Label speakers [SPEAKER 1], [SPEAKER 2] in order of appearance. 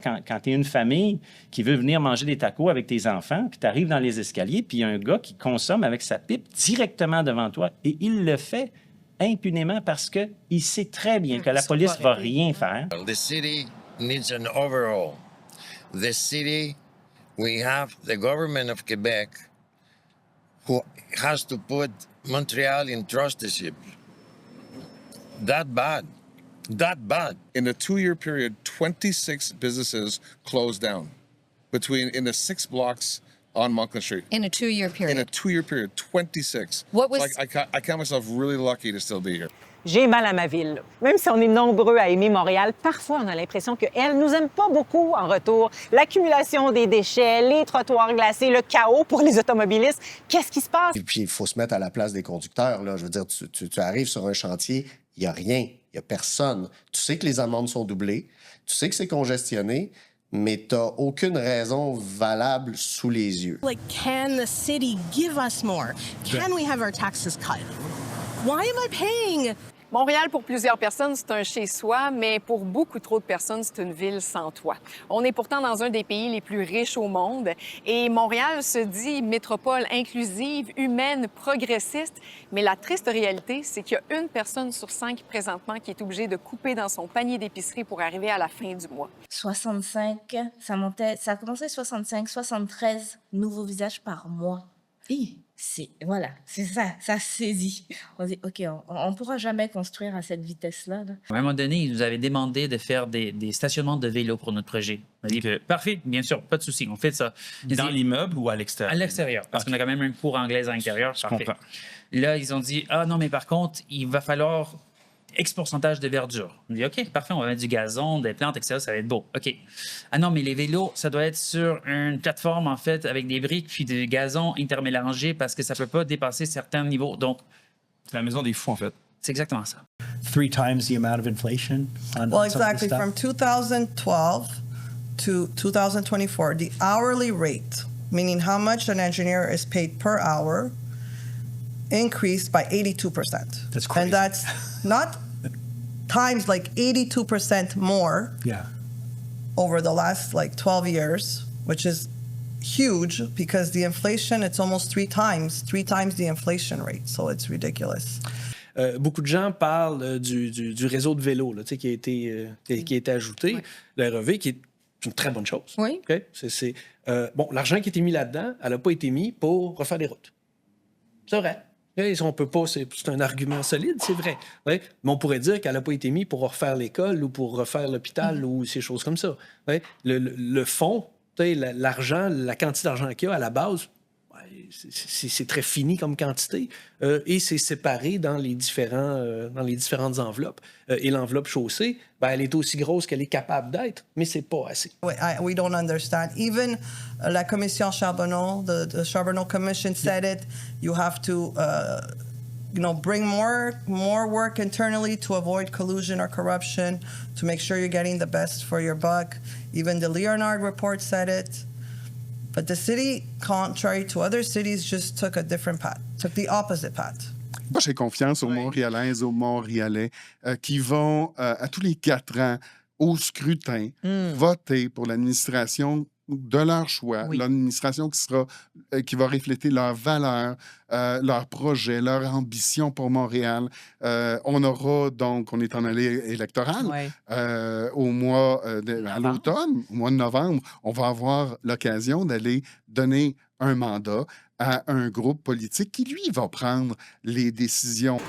[SPEAKER 1] Quand tu es une famille qui veut venir manger des tacos avec tes enfants, puis tu arrives dans les escaliers, puis il y a un gars qui consomme avec sa pipe directement devant toi, et il le fait impunément parce qu'il sait très bien que la police ne va rien faire.
[SPEAKER 2] The city needs an overhaul. The city, we have the government of Quebec who has to put Montreal in trusteeship. That bad. That bad.
[SPEAKER 3] In a 2-year period, 26 businesses closed down in the 6 blocks on Monkland Street.
[SPEAKER 4] In a 2-year period.
[SPEAKER 3] In a 2-year period, 26.
[SPEAKER 4] What was...
[SPEAKER 3] I count myself really lucky to still be here.
[SPEAKER 5] J'ai mal à ma ville. Même si on est nombreux à aimer Montréal, parfois on a l'impression qu'elle nous aime pas beaucoup en retour. L'accumulation des déchets, les trottoirs glacés, le chaos pour les automobilistes. Qu'est-ce qui se passe?
[SPEAKER 6] Et puis, il faut se mettre à la place des conducteurs. Là. Je veux dire, tu arrives sur un chantier, il n'y a rien, il n'y a personne. Tu sais que les amendes sont doublées, tu sais que c'est congestionné, mais tu n'as aucune raison valable sous les yeux.
[SPEAKER 7] Like, can the city give us more? Can we have our taxes cut? Why am I paying?
[SPEAKER 8] Montréal, pour plusieurs personnes, c'est un chez-soi, mais pour beaucoup trop de personnes, c'est une ville sans toit. On est pourtant dans un des pays les plus riches au monde et Montréal se dit métropole inclusive, humaine, progressiste, mais la triste réalité, c'est qu'il y a une personne sur 5 présentement qui est obligée de couper dans son panier d'épicerie pour arriver à la fin du mois.
[SPEAKER 9] 65, ça a commencé 65, 73 nouveaux visages par mois. Voilà, c'est ça, ça saisit. On dit, OK, on ne pourra jamais construire à cette vitesse-là. Là.
[SPEAKER 10] À un moment donné, ils nous avaient demandé de faire des stationnements de vélos pour notre projet. On a dit, parfait, bien sûr, pas de souci, on fait ça.
[SPEAKER 1] Dans l'immeuble ou à l'extérieur?
[SPEAKER 10] À l'extérieur, parce qu'on a quand même un cours anglais à l'intérieur.
[SPEAKER 1] Je comprends.
[SPEAKER 10] Là, ils ont dit, ah non, mais par contre, il va falloir X pourcentage de verdure. On dit, OK, parfait, on va mettre du gazon, des plantes, etc., ça va être beau. OK. Ah non, mais les vélos, ça doit être sur une plateforme, en fait, avec des briques puis du gazon intermélangé parce que ça ne peut pas dépasser certains niveaux. Donc,
[SPEAKER 1] c'est la maison des fous, en fait.
[SPEAKER 10] C'est exactement ça.
[SPEAKER 11] 3 times the amount of inflation on
[SPEAKER 12] well,
[SPEAKER 11] some of this
[SPEAKER 12] exactly.
[SPEAKER 11] stuff.
[SPEAKER 12] From 2012 to 2024, the hourly rate, meaning how much an engineer is paid per hour, increased by 82%.
[SPEAKER 11] That's crazy.
[SPEAKER 12] And that's not times like 82% more over the last like 12 years, which is huge because the inflation, it's almost 3 times the inflation rate. So it's ridiculous.
[SPEAKER 13] Beaucoup de gens parlent du réseau de vélo là, qui a été ajouté, le REV, qui est une très bonne chose.
[SPEAKER 4] Oui.
[SPEAKER 13] Okay? Bon, l'argent qui a été mis là-dedans, elle n'a pas été mis pour refaire des routes. C'est vrai. On peut pas, c'est un argument solide, c'est vrai. Ouais? Mais on pourrait dire qu'elle n'a pas été mise pour refaire l'école ou pour refaire l'hôpital ou ces choses comme ça. Ouais? Le fonds, l'argent, la quantité d'argent qu'il y a à la base, c'est très fini comme quantité et c'est séparé dans les différentes enveloppes. Et l'enveloppe chaussée, elle est aussi grosse qu'elle est capable d'être, mais c'est pas assez.
[SPEAKER 12] We don't understand. Even la Commission Charbonneau, the Charbonneau Commission said it. You have to, bring more work internally to avoid collusion or corruption, to make sure you're getting the best for your buck. Even the Leonard report said it. But the city, contrary to other cities, just took a different path, took the opposite path.
[SPEAKER 14] Moi, j'ai confiance aux Montréalaises, aux Montréalais qui vont, à tous les 4 ans, au scrutin, voter pour l'administration de leur choix, l'administration qui va refléter leurs valeurs, leurs projets, leur ambition pour Montréal. On aura donc, on est en allée électorale au mois à l'automne, au mois de novembre, on va avoir l'occasion d'aller donner un mandat à un groupe politique qui, lui, va prendre les décisions.